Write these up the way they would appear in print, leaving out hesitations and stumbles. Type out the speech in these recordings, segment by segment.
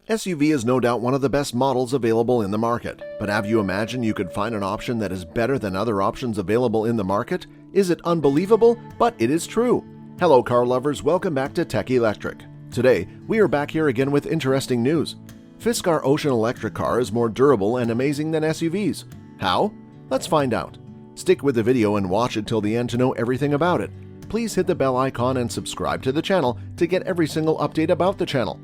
SUV is no doubt one of the best models available in the market, but have you imagined you could find an option that is better than other options available in the market? Is it unbelievable? But it is true. Hello car lovers, welcome back to Tech Electric. Today, we are back here again with interesting news. Fisker Ocean electric car is more durable and amazing than SUVs. How? Let's find out. Stick with the video and watch it till the end to know everything about it. Please hit the bell icon and subscribe to the channel to get every single update about the channel.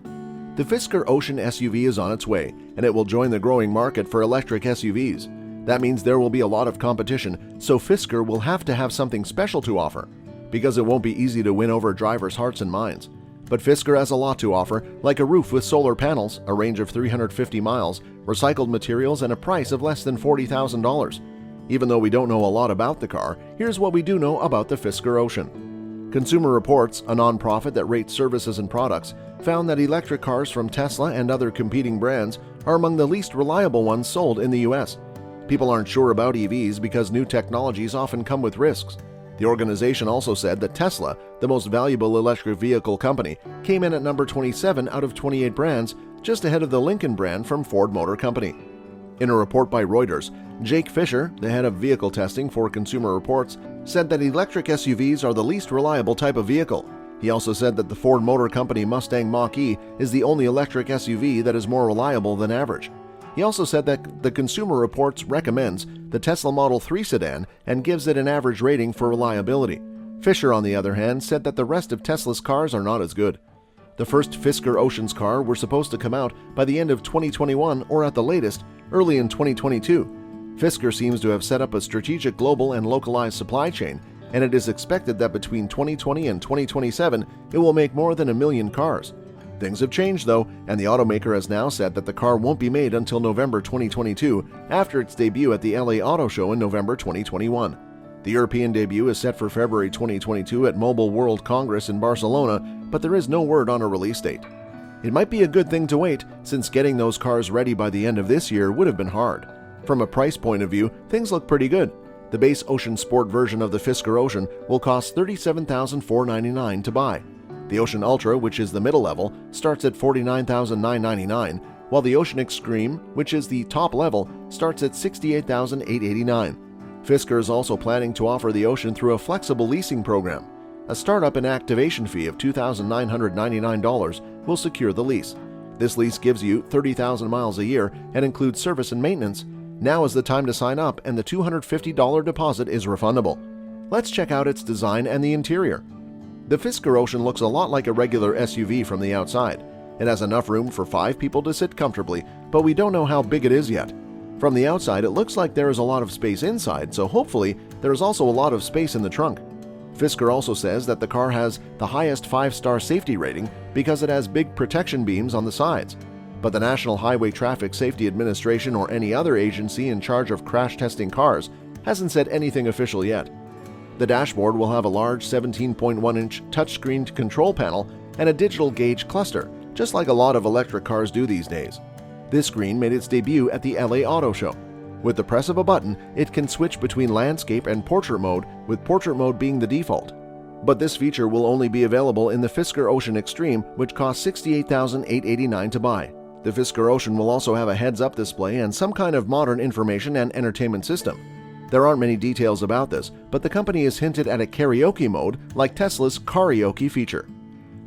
The Fisker Ocean SUV is on its way, and it will join the growing market for electric SUVs. That means there will be a lot of competition, so Fisker will have to have something special to offer, because it won't be easy to win over drivers' hearts and minds. But Fisker has a lot to offer, like a roof with solar panels, a range of 350 miles, recycled materials, and a price of less than $40,000. Even though we don't know a lot about the car, here's what we do know about the Fisker Ocean. Consumer Reports, a non-profit that rates services and products, found that electric cars from Tesla and other competing brands are among the least reliable ones sold in the US. People aren't sure about EVs because new technologies often come with risks. The organization also said that Tesla, the most valuable electric vehicle company, came in at number 27 out of 28 brands, just ahead of the Lincoln brand from Ford Motor Company. In a report by Reuters, Jake Fisher, the head of vehicle testing for Consumer Reports, said that electric SUVs are the least reliable type of vehicle. He also said that the Ford Motor Company Mustang Mach-E is the only electric SUV that is more reliable than average. He also said that the Consumer Reports recommends the Tesla Model 3 sedan and gives it an average rating for reliability. Fisher, on the other hand, said that the rest of Tesla's cars are not as good. The first Fisker Ocean's car were supposed to come out by the end of 2021 or at the latest, early in 2022. Fisker seems to have set up a strategic global and localized supply chain, and it is expected that between 2020 and 2027 it will make more than 1 million cars. Things have changed though, and the automaker has now said that the car won't be made until November 2022 after its debut at the LA Auto Show in November 2021. The European debut is set for February 2022 at Mobile World Congress in Barcelona, but there is no word on a release date. It might be a good thing to wait, since getting those cars ready by the end of this year would have been hard. From a price point of view, things look pretty good. The base Ocean Sport version of the Fisker Ocean will cost $37,499 to buy. The Ocean Ultra, which is the middle level, starts at $49,999, while the Ocean Extreme, which is the top level, starts at $68,889. Fisker is also planning to offer the Ocean through a flexible leasing program. A startup and activation fee of $2,999 will secure the lease. This lease gives you 30,000 miles a year and includes service and maintenance. Now is the time to sign up, and the $250 deposit is refundable. Let's check out its design and the interior. The Fisker Ocean looks a lot like a regular SUV from the outside. It has enough room for 5 people to sit comfortably, but we don't know how big it is yet. From the outside, it looks like there is a lot of space inside, so hopefully there is also a lot of space in the trunk. Fisker also says that the car has the highest 5-star safety rating because it has big protection beams on the sides. But the National Highway Traffic Safety Administration or any other agency in charge of crash testing cars hasn't said anything official yet. The dashboard will have a large 17.1-inch touchscreen control panel and a digital gauge cluster, just like a lot of electric cars do these days. This screen made its debut at the LA Auto Show. With the press of a button, it can switch between landscape and portrait mode, with portrait mode being the default. But this feature will only be available in the Fisker Ocean Extreme, which costs $68,889 to buy. The Fisker Ocean will also have a heads-up display and some kind of modern information and entertainment system. There aren't many details about this, but the company has hinted at a karaoke mode like Tesla's karaoke feature.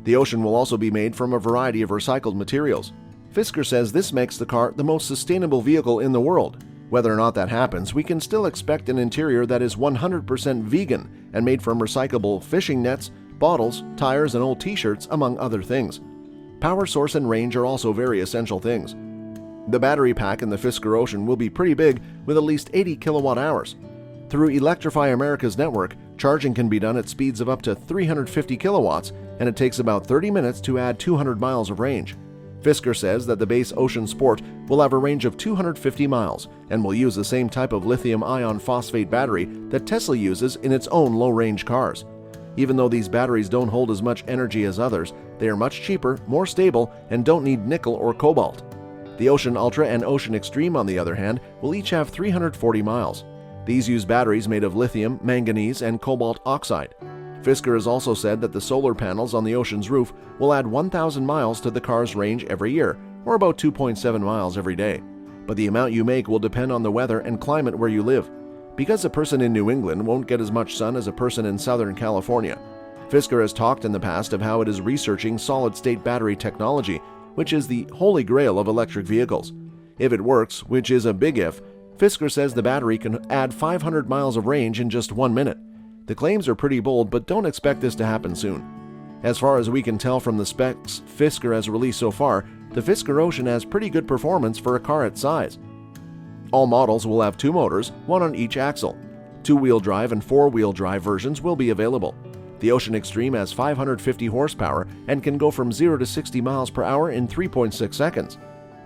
The Ocean will also be made from a variety of recycled materials. Fisker says this makes the car the most sustainable vehicle in the world. Whether or not that happens, we can still expect an interior that is 100% vegan and made from recyclable fishing nets, bottles, tires, and old t-shirts, among other things. Power source and range are also very essential things. The battery pack in the Fisker Ocean will be pretty big, with at least 80 kilowatt hours. Through Electrify America's network, charging can be done at speeds of up to 350 kilowatts, and it takes about 30 minutes to add 200 miles of range. Fisker says that the base Ocean Sport will have a range of 250 miles and will use the same type of lithium iron phosphate battery that Tesla uses in its own low-range cars. Even though these batteries don't hold as much energy as others, they are much cheaper, more stable, and don't need nickel or cobalt. The Ocean Ultra and Ocean Extreme, on the other hand, will each have 340 miles. These use batteries made of lithium, manganese, and cobalt oxide. Fisker has also said that the solar panels on the Ocean's roof will add 1,000 miles to the car's range every year, or about 2.7 miles every day. But the amount you make will depend on the weather and climate where you live. Because a person in New England won't get as much sun as a person in Southern California. Fisker has talked in the past of how it is researching solid-state battery technology, which is the holy grail of electric vehicles. If it works, which is a big if, Fisker says the battery can add 500 miles of range in just 1 minute. The claims are pretty bold, but don't expect this to happen soon. As far as we can tell from the specs Fisker has released so far, the Fisker Ocean has pretty good performance for a car its size. All models will have 2 motors, one on each axle. 2-wheel drive and 4-wheel drive versions will be available. The Ocean Extreme has 550 horsepower and can go from 0 to 60 miles per hour in 3.6 seconds.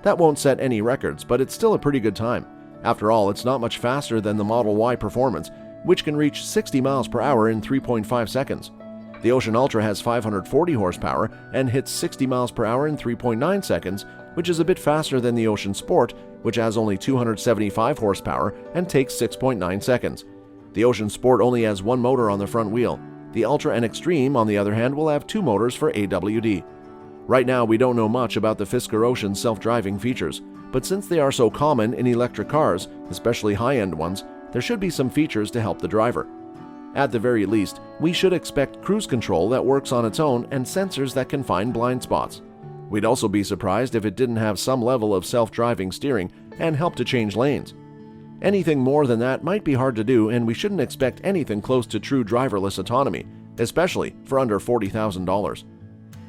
That won't set any records, but it's still a pretty good time. After all, it's not much faster than the Model Y Performance, which can reach 60 miles per hour in 3.5 seconds. The Ocean Ultra has 540 horsepower and hits 60 miles per hour in 3.9 seconds, which is a bit faster than the Ocean Sport, which has only 275 horsepower and takes 6.9 seconds. The Ocean Sport only has 1 motor on the front wheel. The Ultra and Extreme, on the other hand, will have 2 motors for AWD. Right now, we don't know much about the Fisker Ocean's self-driving features, but since they are so common in electric cars, especially high-end ones, there should be some features to help the driver. At the very least, we should expect cruise control that works on its own and sensors that can find blind spots. We'd also be surprised if it didn't have some level of self-driving steering and help to change lanes. Anything more than that might be hard to do, and we shouldn't expect anything close to true driverless autonomy, especially for under $40,000.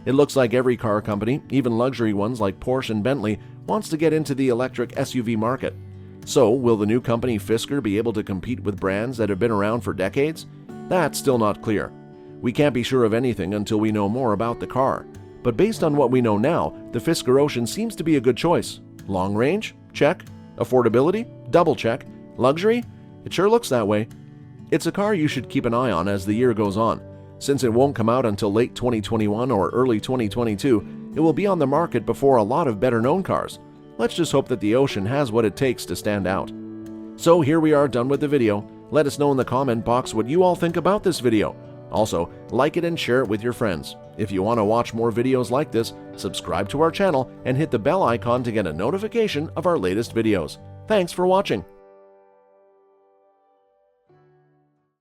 It looks like every car company, even luxury ones like Porsche and Bentley, wants to get into the electric SUV market. So, will the new company Fisker be able to compete with brands that have been around for decades? That's still not clear. We can't be sure of anything until we know more about the car. But based on what we know now, the Fisker Ocean seems to be a good choice. Long range? Check. Affordability? Double check. Luxury? It sure looks that way. It's a car you should keep an eye on as the year goes on. Since it won't come out until late 2021 or early 2022, it will be on the market before a lot of better-known cars. Let's just hope that the Ocean has what it takes to stand out. So here we are done with the video. Let us know in the comment box what you all think about this video. Also, like it and share it with your friends. If you want to watch more videos like this, subscribe to our channel and hit the bell icon to get a notification of our latest videos. Thanks for watching.